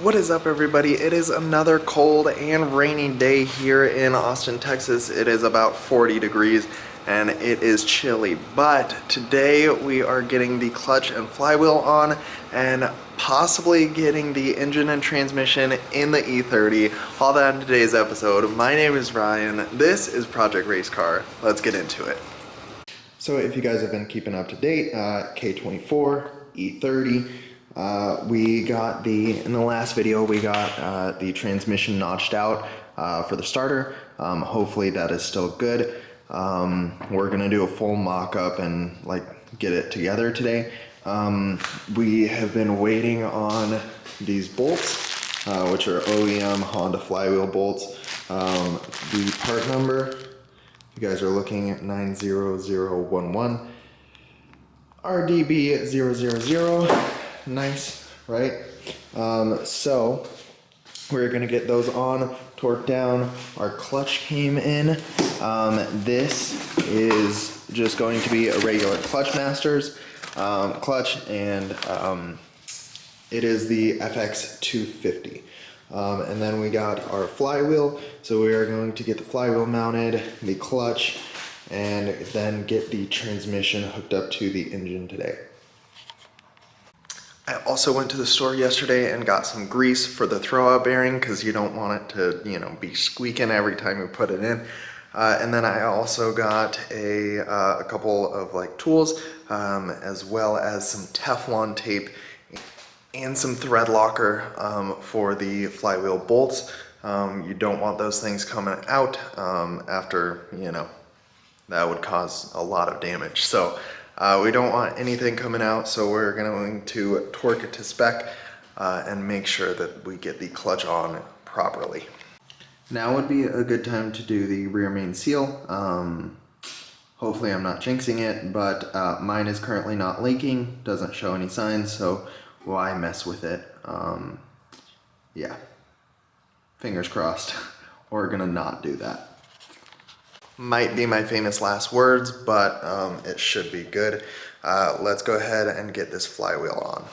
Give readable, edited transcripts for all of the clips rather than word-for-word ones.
What is up, everybody? It is another cold and rainy day here in Austin, Texas. It is about 40 degrees and it is chilly, but today we are getting the clutch and flywheel on and possibly getting the engine and transmission in the E30. All that in today's episode. My name is Ryan. This is Project Race Car. Let's get into it. So if you guys have been keeping up to date, K24, E30, in the last video, we got the transmission notched out for the starter. Hopefully that is still good. We're gonna do a full mock-up and get it together today. We have been waiting on these bolts, which are OEM Honda flywheel bolts. The part number, you guys are looking at 90011 RDB000. Nice, right? So we're gonna get those on, torque down. Our clutch came in. This is just going to be a regular Clutch Masters clutch, and it is the FX250. And then we got our flywheel, so we are going to get the flywheel mounted, the clutch, and then get the transmission hooked up to the engine today. I also went to the store yesterday and got some grease for the throwout bearing because you don't want it to, be squeaking every time you put it in. And then I also got a couple of tools, as well as some Teflon tape and some thread locker for the flywheel bolts. You don't want those things coming out after, that would cause a lot of damage. So we don't want anything coming out, so we're going to torque it to spec and make sure that we get the clutch on properly. Now would be a good time to do the rear main seal. Hopefully I'm not jinxing it, but mine is currently not leaking, doesn't show any signs, so why mess with it? Yeah, fingers crossed. We're gonna not do that. Might be my famous last words, but it should be good. Let's go ahead and get this flywheel on.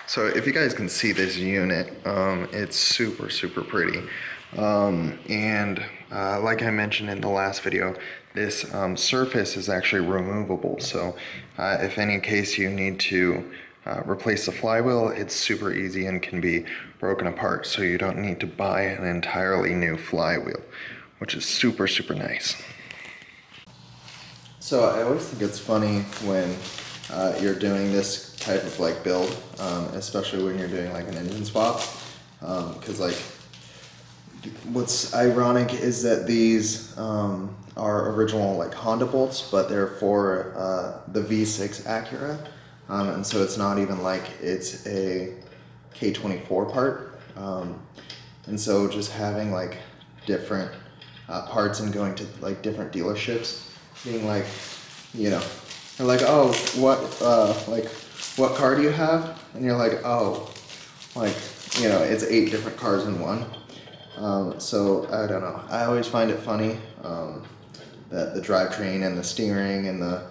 So if you guys can see this unit, it's super, super pretty. And like I mentioned in the last video, this surface is actually removable. So if any case you need to replace the flywheel, it's super easy and can be broken apart. So you don't need to buy an entirely new flywheel, which is super, super nice. So I always think it's funny when you're doing this type of build, especially when you're doing an engine swap, because what's ironic is that these are original Honda bolts, but they're for the V6 Acura, and so it's not even it's a K24 part, and so just having different parts and going to different dealerships, being they're oh, what car do you have? And you're oh, it's 8 different cars in one. So I don't know. I always find it funny that the drivetrain and the steering and the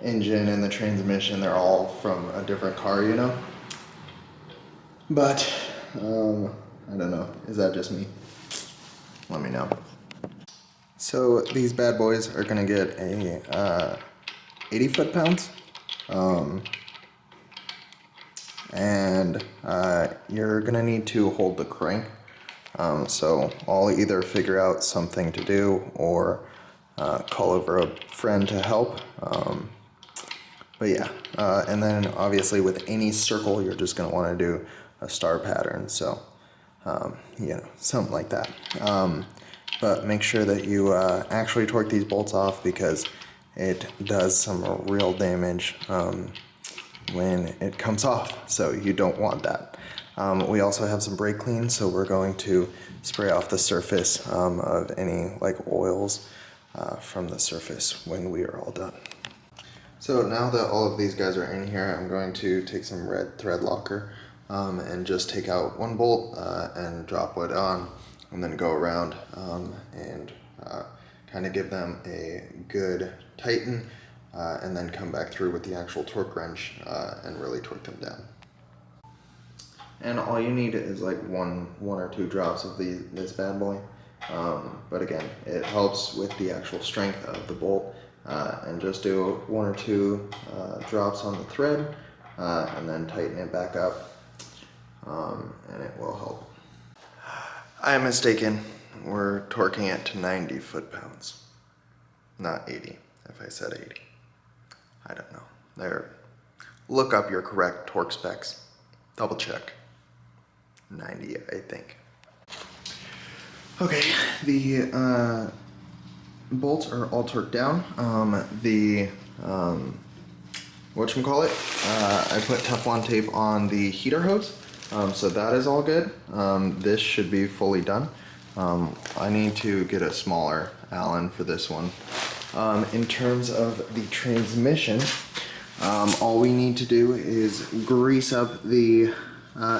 engine and the transmission, they're all from a different car, But I don't know. Is that just me? Let me know. So these bad boys are gonna get a 80 foot-pounds, and you're gonna need to hold the crank. So I'll either figure out something to do or call over a friend to help. But yeah, and then obviously with any circle, you're just gonna wanna do a star pattern. So, something like that. But make sure that you actually torque these bolts off because it does some real damage when it comes off, so you don't want that. We also have some brake clean, so we're going to spray off the surface of any oils from the surface when we are all done. So now that all of these guys are in here, I'm going to take some red thread locker and just take out one bolt and drop it on, and then go around and kind of give them a good tighten, and then come back through with the actual torque wrench and really torque them down. And all you need is like one or two drops of this bad boy. But again, it helps with the actual strength of the bolt. And just do one or two drops on the thread, and then tighten it back up, and it will help. I am mistaken. We're torquing it to 90 foot-pounds, not 80. If I said 80, I don't know. There, look up your correct torque specs. Double check. 90, I think. Okay, the bolts are all torqued down. Whatchamacallit, I put Teflon tape on the heater hose, so that is all good. This should be fully done. I need to get a smaller Allen for this one. In terms of the transmission, all we need to do is grease up the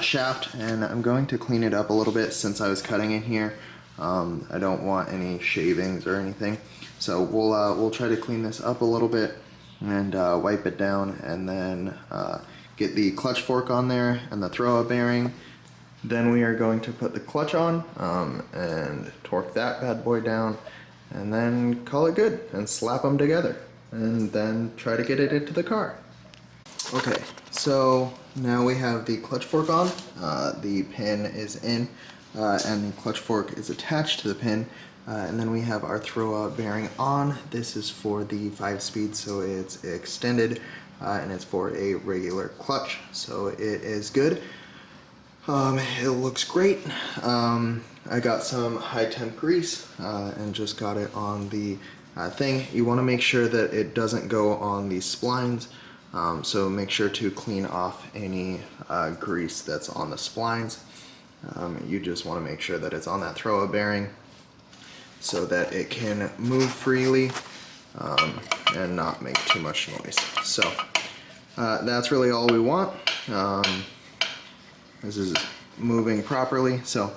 shaft, and I'm going to clean it up a little bit since I was cutting it here. I don't want any shavings or anything, so we'll try to clean this up a little bit and wipe it down, and then get the clutch fork on there and the throw-up bearing. Then we are going to put the clutch on and torque that bad boy down, and then call it good and slap them together, and then try to get it into the car. Okay, so now we have the clutch fork on, the pin is in, and the clutch fork is attached to the pin, and then we have our throw-out bearing on. This is for the 5-speed, so it's extended, and it's for a regular clutch, so it is good. It looks great. I got some high temp grease and just got it on the thing. You want to make sure that it doesn't go on the splines, so make sure to clean off any grease that's on the splines. You just want to make sure that it's on that throw-up bearing so that it can move freely and not make too much noise. So that's really all we want. This is moving properly, so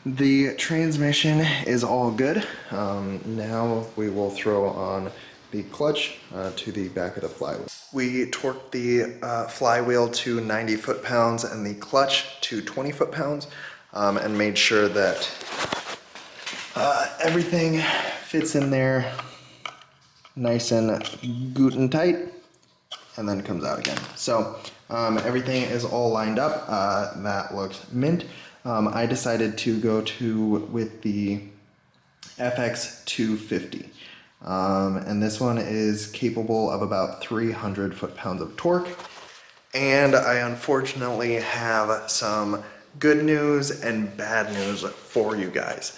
the transmission is all good. Now we will throw on the clutch to the back of the flywheel. We torqued the flywheel to 90 foot-pounds and the clutch to 20 foot-pounds, and made sure that everything fits in there nice and good and tight, and then comes out again. So everything is all lined up. That looks mint. I decided to go with the FX250. And this one is capable of about 300 foot-pounds of torque. And I unfortunately have some good news and bad news for you guys.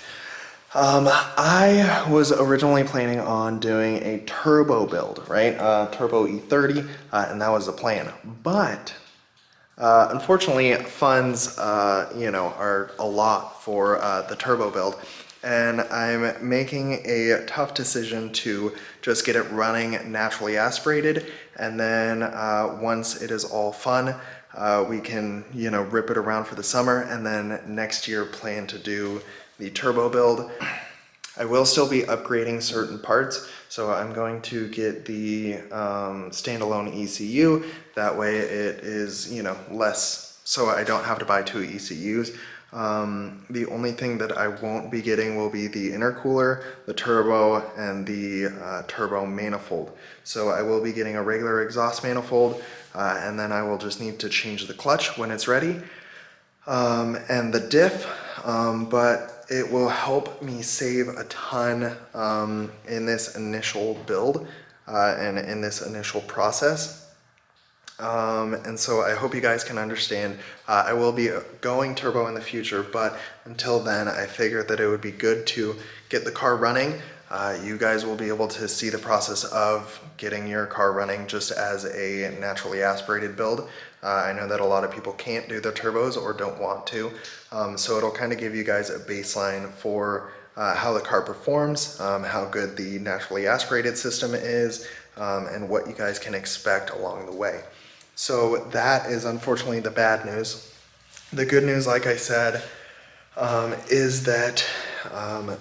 I was originally planning on doing a turbo build, right? Turbo E30, and that was the plan. But unfortunately, funds, are a lot for the turbo build, and I'm making a tough decision to just get it running naturally aspirated, and then once it is all fun, we can, rip it around for the summer, and then next year plan to do the turbo build. I will still be upgrading certain parts, so I'm going to get the standalone ECU. That way it is, less, so I don't have to buy 2 ECUs. The only thing that I won't be getting will be the intercooler, the turbo, and the turbo manifold. So I will be getting a regular exhaust manifold, and then I will just need to change the clutch when it's ready, and the diff, but it will help me save a ton in this initial build and in this initial process. And so I hope you guys can understand. I will be going turbo in the future, but until then I figured that it would be good to get the car running. You guys will be able to see the process of getting your car running just as a naturally aspirated build. I know that a lot of people can't do the turbos or don't want to, so it'll kind of give you guys a baseline for how the car performs, how good the naturally aspirated system is, and what you guys can expect along the way. So that is unfortunately the bad news. The good news, like I said, is that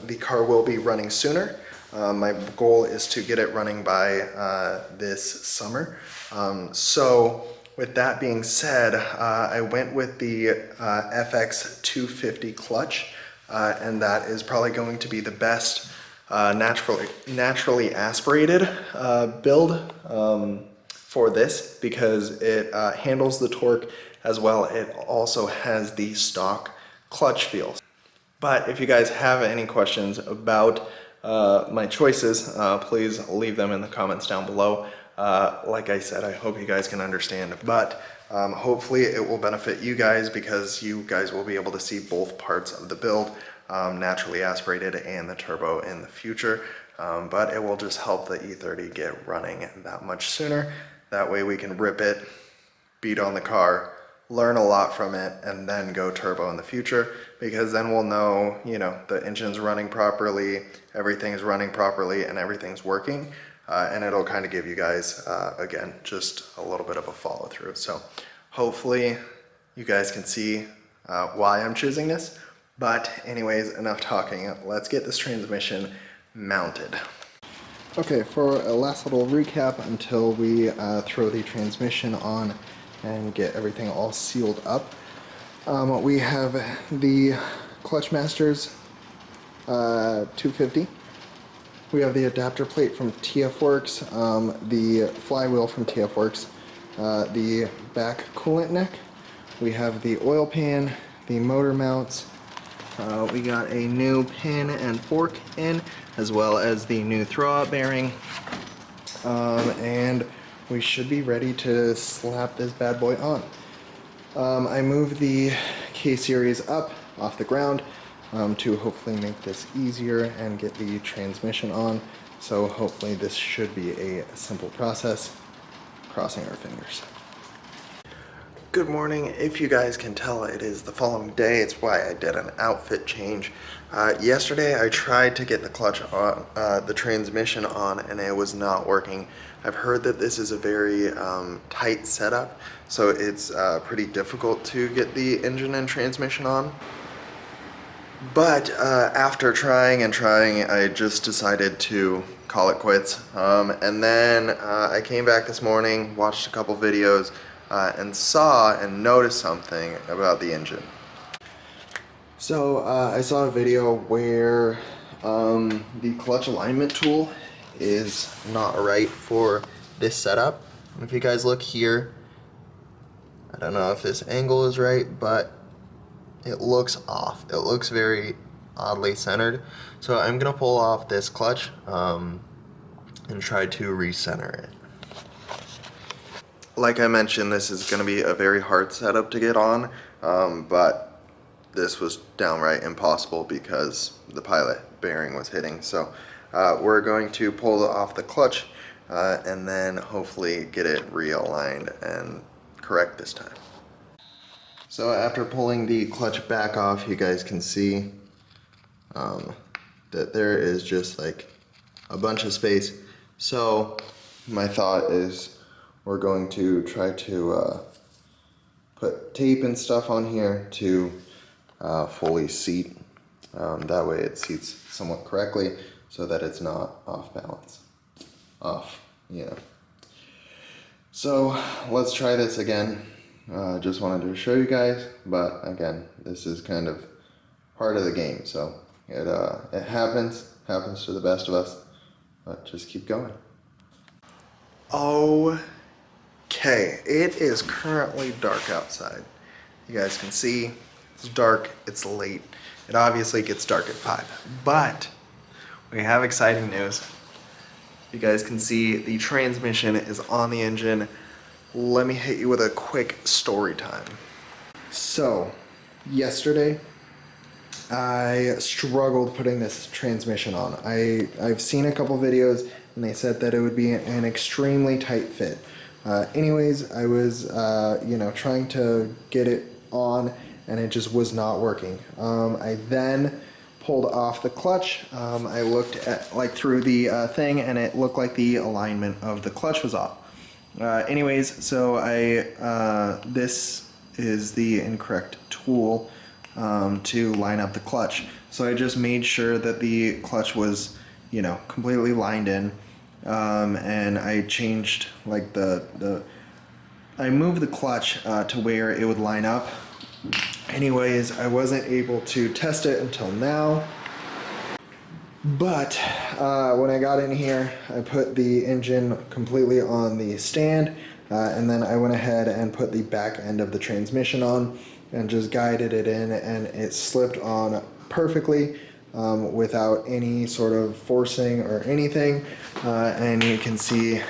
the car will be running sooner. My goal is to get it running by this summer. So with that being said, I went with the FX 250 clutch, and that is probably going to be the best naturally aspirated build for this, because it handles the torque as well. It also has the stock clutch feel. But if you guys have any questions about my choices, please leave them in the comments down below. Like I said, I hope you guys can understand, but hopefully it will benefit you guys, because you guys will be able to see both parts of the build, naturally aspirated and the turbo in the future. But it will just help the E30 get running that much sooner. That way we can rip it, beat on the car, learn a lot from it, and then go turbo in the future, because then we'll know, you know, the engine's running properly, everything's running properly, and everything's working. And it'll kind of give you guys, again, just a little bit of a follow through. So hopefully you guys can see why I'm choosing this. But anyways, enough talking. Let's get this transmission mounted. Okay, for a last little recap until we throw the transmission on and get everything all sealed up. We have the Clutch Masters 250. We have the adapter plate from TF Works, the Flywheel from TF Works, the back coolant neck. We have the oil pan, the motor mounts. We got a new pin and fork in, as well as the new throwout bearing. And we should be ready to slap this bad boy on. I moved the K-Series up off the ground to hopefully make this easier and get the transmission on. So hopefully this should be a simple process. Crossing our fingers. Good morning. If you guys can tell, it is the following day. It's why I did an outfit change. Yesterday I tried to get the clutch on, the transmission on, and it was not working. I've heard that this is a very tight setup, so it's pretty difficult to get the engine and transmission on. But after trying and trying, I just decided to call it quits. And then I came back this morning, watched a couple videos, and saw and noticed something about the engine. So I saw a video where the clutch alignment tool is not right for this setup. If you guys look here, I don't know if this angle is right, but it looks off. It looks very oddly centered. So I'm gonna pull off this clutch and try to recenter it. Like I mentioned, this is gonna be a very hard setup to get on, but this was downright impossible because the pilot bearing was hitting. So we're going to pull off the clutch and then hopefully get it realigned and correct this time. So after pulling the clutch back off, you guys can see that there is just like a bunch of space. So my thought is we're going to try to put tape and stuff on here to fully seat. That way it seats somewhat correctly so that it's not off balance. So let's try this again. Just wanted to show you guys, but again, this is kind of part of the game, so it happens to the best of us, but just keep going. Okay, it is currently dark outside. You guys can see it's dark, it's late. It obviously gets dark at 5, but we have exciting news. You guys can see the transmission is on the engine. Let me hit you with a quick story time. So, yesterday, I struggled putting this transmission on. I've seen a couple videos and they said that it would be an extremely tight fit. Anyways, I was, trying to get it on and it just was not working. I then pulled off the clutch. I looked at through the thing and it looked like the alignment of the clutch was off. So this is the incorrect tool to line up the clutch. So I just made sure that the clutch was, completely lined in, and I changed like the I moved the clutch to where it would line up. Anyways, I wasn't able to test it until now. But when I got in here, I put the engine completely on the stand, and then I went ahead and put the back end of the transmission on and just guided it in, and it slipped on perfectly without any sort of forcing or anything. And you can see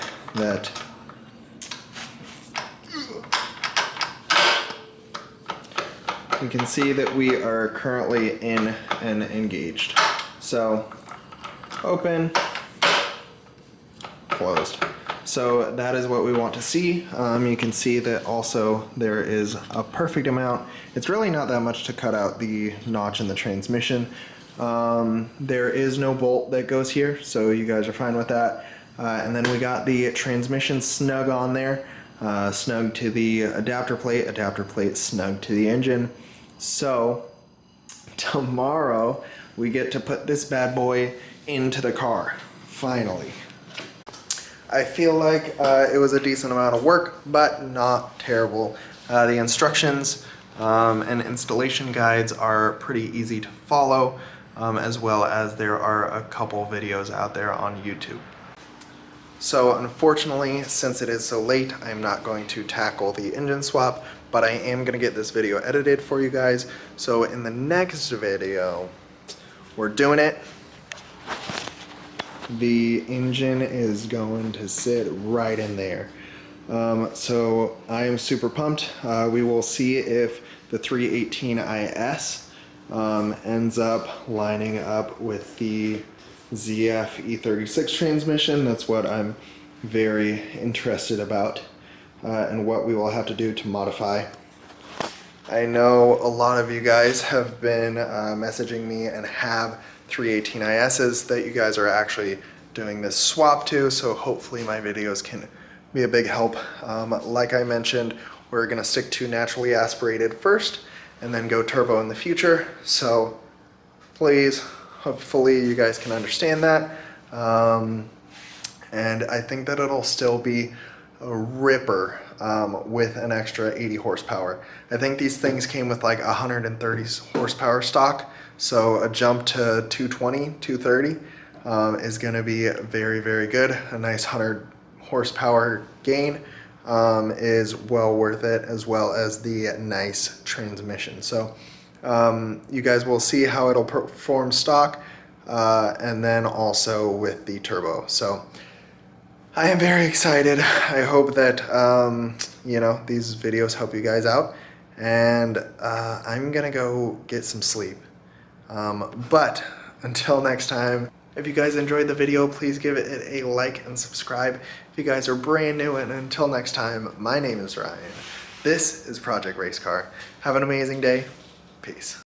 that we are currently in and engaged. So open, closed. So that is what we want to see. You can see that also there is a perfect amount. It's really not that much to cut out the notch in the transmission. There is no bolt that goes here, so you guys are fine with that. And then we got the transmission snug on there, snug to the adapter plate snug to the engine. So tomorrow we get to put this bad boy into the car, finally. I feel like it was a decent amount of work, but not terrible. The instructions and installation guides are pretty easy to follow, as well as there are a couple videos out there on YouTube. So unfortunately, since it is so late, I'm not going to tackle the engine swap, but I am going to get this video edited for you guys. So in the next video, we're doing it. The engine is going to sit right in there. So I am super pumped. We will see if the 318 IS ends up lining up with the ZF E36 transmission. That's what I'm very interested about, and what we will have to do to modify. I know a lot of you guys have been messaging me and have 318 ISs that you guys are actually doing this swap to, so hopefully my videos can be a big help. Like I mentioned, we're going to stick to naturally aspirated first and then go turbo in the future, so please, hopefully you guys can understand that. And I think that it'll still be a ripper with an extra 80 horsepower. I think these things came with like 130 horsepower stock, so a jump to 220, 230 is going to be very, very good. A nice 100 horsepower gain is well worth it, as well as the nice transmission. So you guys will see how it'll perform stock, and then also with the turbo. So I am very excited. I hope that you know, these videos help you guys out, and I'm gonna go get some sleep. But until next time, if you guys enjoyed the video, please give it a like and subscribe if you guys are brand new. And until next time, my name is Ryan. This is Project Race Car. Have an amazing day. Peace.